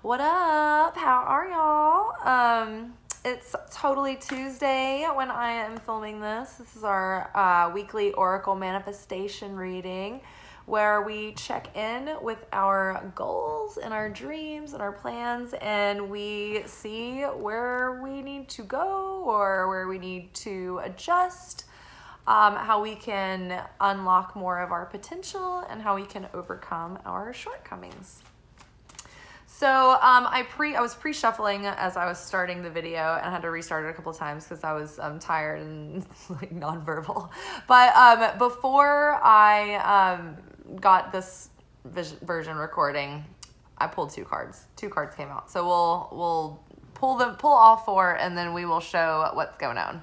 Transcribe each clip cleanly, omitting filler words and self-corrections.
What up? How are y'all? It's totally Tuesday when I am filming this. This is our weekly Oracle manifestation reading where we check in with our goals and our dreams and our plans, and we see where we need to go or where we need to adjust, how we can unlock more of our potential, and how we can overcome our shortcomings. So I was pre-shuffling as I was starting the video, and I had to restart it a couple of times because I was tired and like nonverbal. But before I got this version recording, I pulled two cards. Two cards came out. So we'll pull all four, and then we will show what's going on.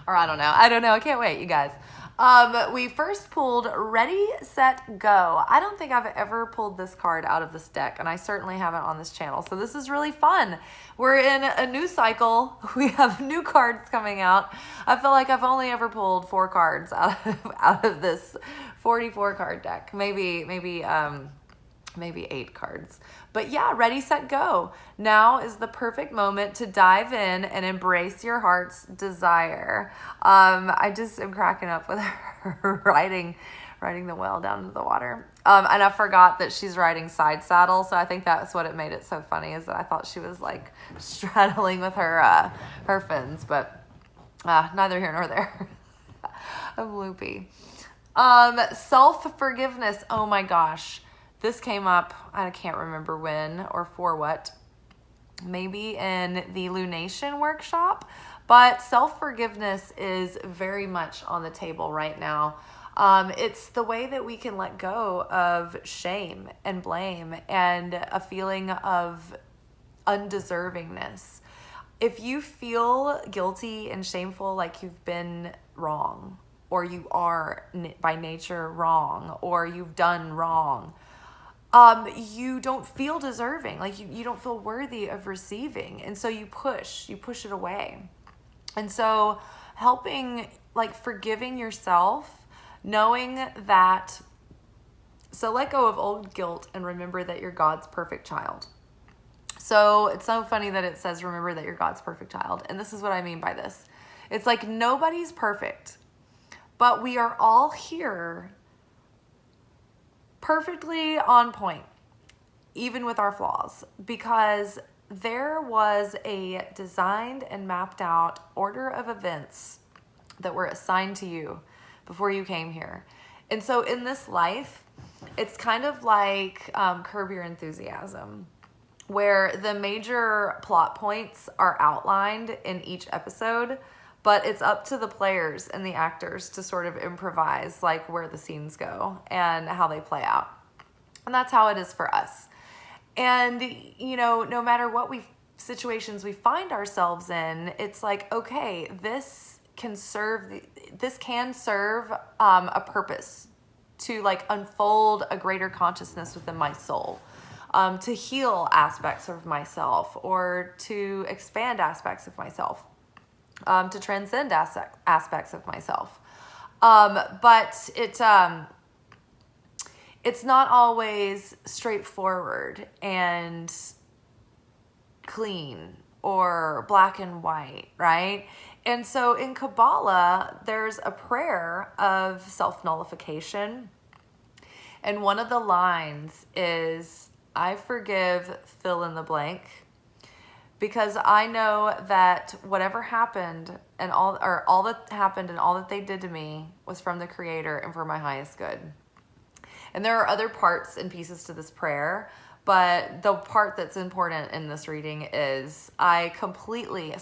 Or I don't know. I can't wait, you guys. We first pulled Ready, Set, Go. I don't think I've ever pulled this card out of this deck, and I certainly haven't on this channel. So this is really fun. We're in a new cycle. We have new cards coming out. I feel like I've only ever pulled 4 cards out of this 44 card deck. Maybe 8 cards. But yeah, ready, set, go. Now is the perfect moment to dive in and embrace your heart's desire. I just am cracking up with her riding the whale down into the water. And I forgot that she's riding side saddle, so I think that's what it made it so funny, is that I thought she was like straddling with her fins, but neither here nor there. I'm loopy. Self-forgiveness. Oh my gosh. This came up, I can't remember when or for what, maybe in the Lunation workshop, but self-forgiveness is very much on the table right now. It's the way that we can let go of shame and blame and a feeling of undeservingness. If you feel guilty and shameful, like you've been wrong, or you are by nature wrong, or you've done wrong, you don't feel deserving, like you don't feel worthy of receiving. And so you push it away. And so helping, like forgiving yourself, knowing that, so let go of old guilt and remember that you're God's perfect child. So it's so funny that it says, remember that you're God's perfect child. And this is what I mean by this. It's like nobody's perfect, but we are all here perfectly on point, even with our flaws, because there was a designed and mapped out order of events that were assigned to you before you came here. And so in this life, it's kind of like Curb Your Enthusiasm, where the major plot points are outlined in each episode, but it's up to the players and the actors to sort of improvise like where the scenes go and how they play out. And that's how it is for us. And, you know, no matter what situations we find ourselves in, it's like, okay, this can serve a purpose to like unfold a greater consciousness within my soul, to heal aspects of myself or to expand aspects of myself. To transcend aspects of myself. But it's not always straightforward and clean or black and white, right? And so in Kabbalah, there's a prayer of self-nullification. And one of the lines is, I forgive fill in the blank, because I know that whatever happened and all that happened and all that they did to me was from the Creator and for my highest good. And there are other parts and pieces to this prayer, but the part that's important in this reading is I completely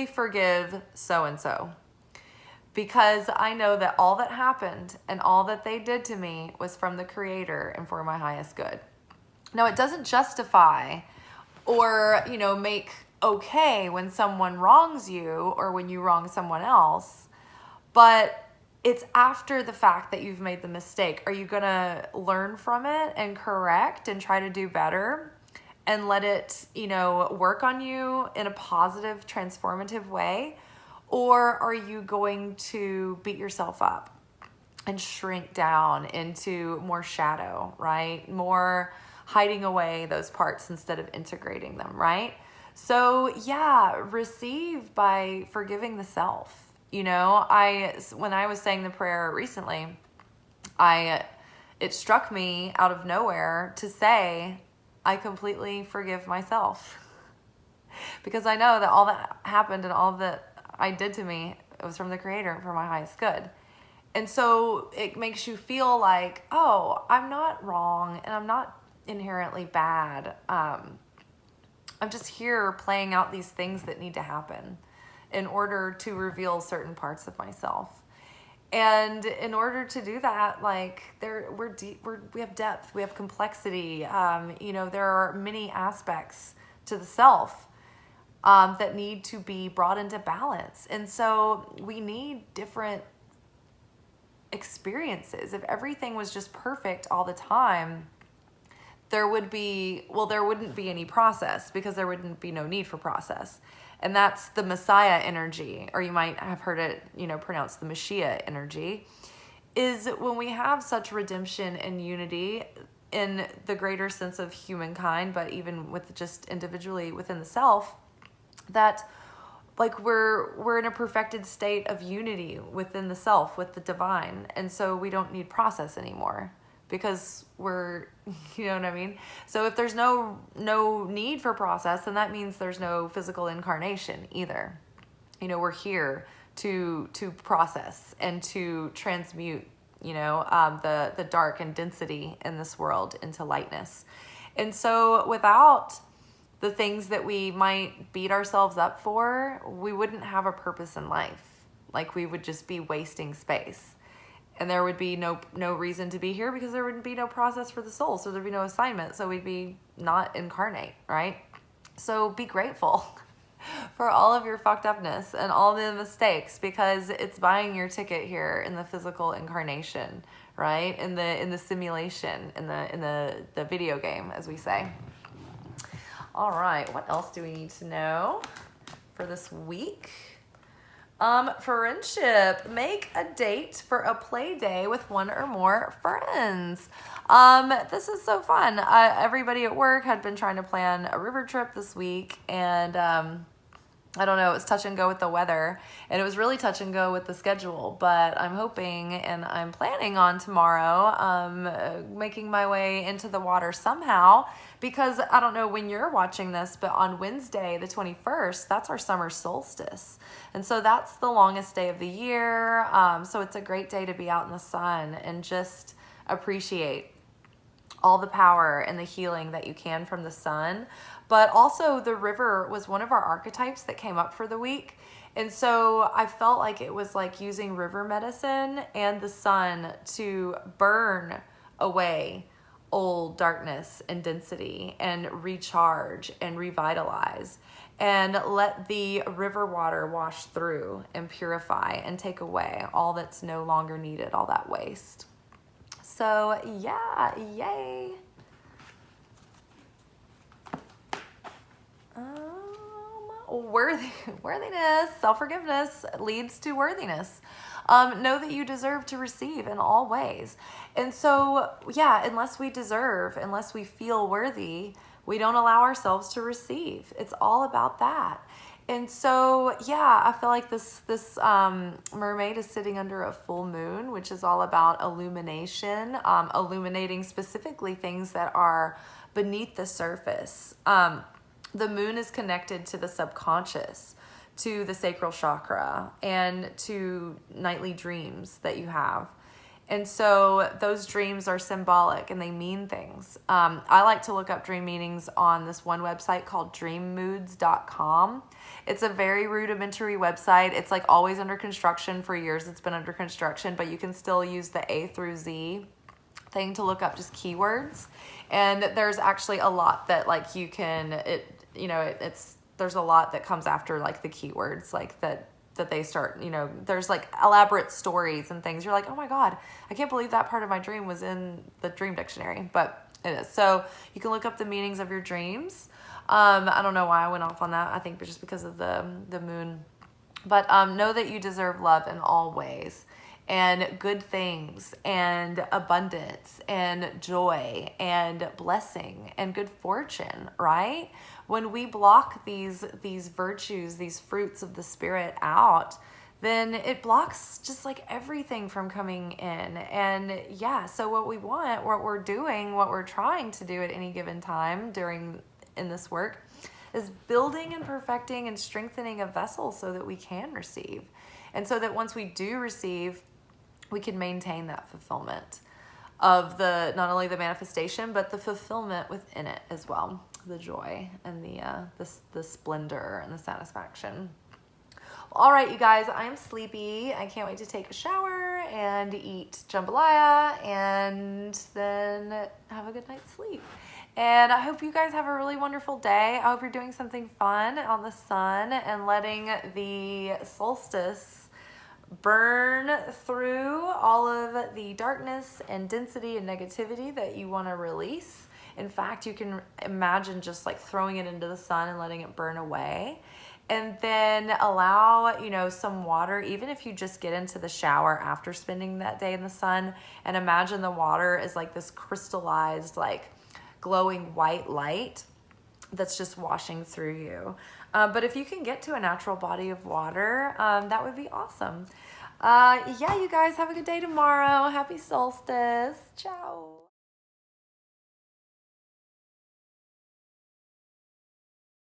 forgive so-and-so, because I know that all that happened and all that they did to me was from the Creator and for my highest good. Now, it doesn't justify or, you know, make okay when someone wrongs you or when you wrong someone else, but it's after the fact that you've made the mistake. Are you gonna learn from it and correct and try to do better and let it, you know, work on you in a positive, transformative way? Or are you going to beat yourself up and shrink down into more shadow, right? More hiding away those parts instead of integrating them, right? So yeah, receive by forgiving the self. When I was saying the prayer recently, it struck me out of nowhere to say, I completely forgive myself. Because I know that all that happened and all that I did to me, it was from the Creator and for my highest good. And so it makes you feel like, oh, I'm not wrong and I'm not inherently bad. I'm just here playing out these things that need to happen in order to reveal certain parts of myself. And in order to do that, we're deep, we have depth, we have complexity. There are many aspects to the self that need to be brought into balance. And so we need different experiences. If everything was just perfect all the time, there wouldn't be any process, because there wouldn't be no need for process. And that's the Messiah energy, or you might have heard it, pronounced the Mashiach energy, is when we have such redemption and unity in the greater sense of humankind, but even with just individually within the self, that we're in a perfected state of unity within the self, with the divine. And so we don't need process anymore, because we're, you know what I mean? So if there's no need for process, then that means there's no physical incarnation either. We're here to process and to transmute, the dark and density in this world into lightness. And so without the things that we might beat ourselves up for, we wouldn't have a purpose in life. We would just be wasting space. And there would be no reason to be here, because there would be no process for the soul. So there'd be no assignment. So we'd be not incarnate, right? So be grateful for all of your fucked upness and all the mistakes, because it's buying your ticket here in the physical incarnation, right? In the simulation, in the video game, as we say. All right, what else do we need to know for this week? Friendship. Make a date for a play day with one or more friends. This is so fun. Everybody at work had been trying to plan a river trip this week, and I don't know, it was touch and go with the weather, and it was really touch and go with the schedule, but I'm hoping and I'm planning on tomorrow making my way into the water somehow, because I don't know when you're watching this, but on Wednesday the 21st, that's our summer solstice, and so that's the longest day of the year, so it's a great day to be out in the sun and just appreciate all the power and the healing that you can from the sun. But also the river was one of our archetypes that came up for the week. And so I felt like it was like using river medicine and the sun to burn away old darkness and density and recharge and revitalize, and let the river water wash through and purify and take away all that's no longer needed, all that waste. So yeah, yay. Worthiness, self-forgiveness leads to worthiness. Know that you deserve to receive in all ways. And so, yeah, unless we feel worthy, we don't allow ourselves to receive. It's all about that. And so, yeah, I feel like this mermaid is sitting under a full moon, which is all about illumination, illuminating specifically things that are beneath the surface. The moon is connected to the subconscious, to the sacral chakra, and to nightly dreams that you have. And so those dreams are symbolic and they mean things. I like to look up dream meanings on this one website called dreammoods.com. It's a very rudimentary website. It's like always under construction. For years it's been under construction, but you can still use the A through Z thing to look up just keywords. And there's actually a lot that like you can, there's a lot that comes after like the keywords, like that they start, there's like elaborate stories and things. You're like, oh my God, I can't believe that part of my dream was in the dream dictionary, but it is. So you can look up the meanings of your dreams. I don't know why I went off on that. I think just because of the moon, but know that you deserve love in all ways. and good things and abundance and joy and blessing and good fortune, right? When we block these virtues, these fruits of the spirit out, then it blocks just like everything from coming in. And yeah, so what we want, what we're doing, what we're trying to do at any given time in this work is building and perfecting and strengthening a vessel so that we can receive. And so that once we do receive, we can maintain that fulfillment of not only the manifestation, but the fulfillment within it as well. The joy and the splendor and the satisfaction. All right, you guys, I am sleepy. I can't wait to take a shower and eat jambalaya and then have a good night's sleep. And I hope you guys have a really wonderful day. I hope you're doing something fun on the sun and letting the solstice burn through all of the darkness and density and negativity that you want to release. In fact, you can imagine just like throwing it into the sun and letting it burn away. And then allow, some water, even if you just get into the shower after spending that day in the sun, and imagine the water is like this crystallized, like glowing white light that's just washing through you. But if you can get to a natural body of water, that would be awesome. Yeah, you guys have a good day tomorrow. Happy solstice. Ciao.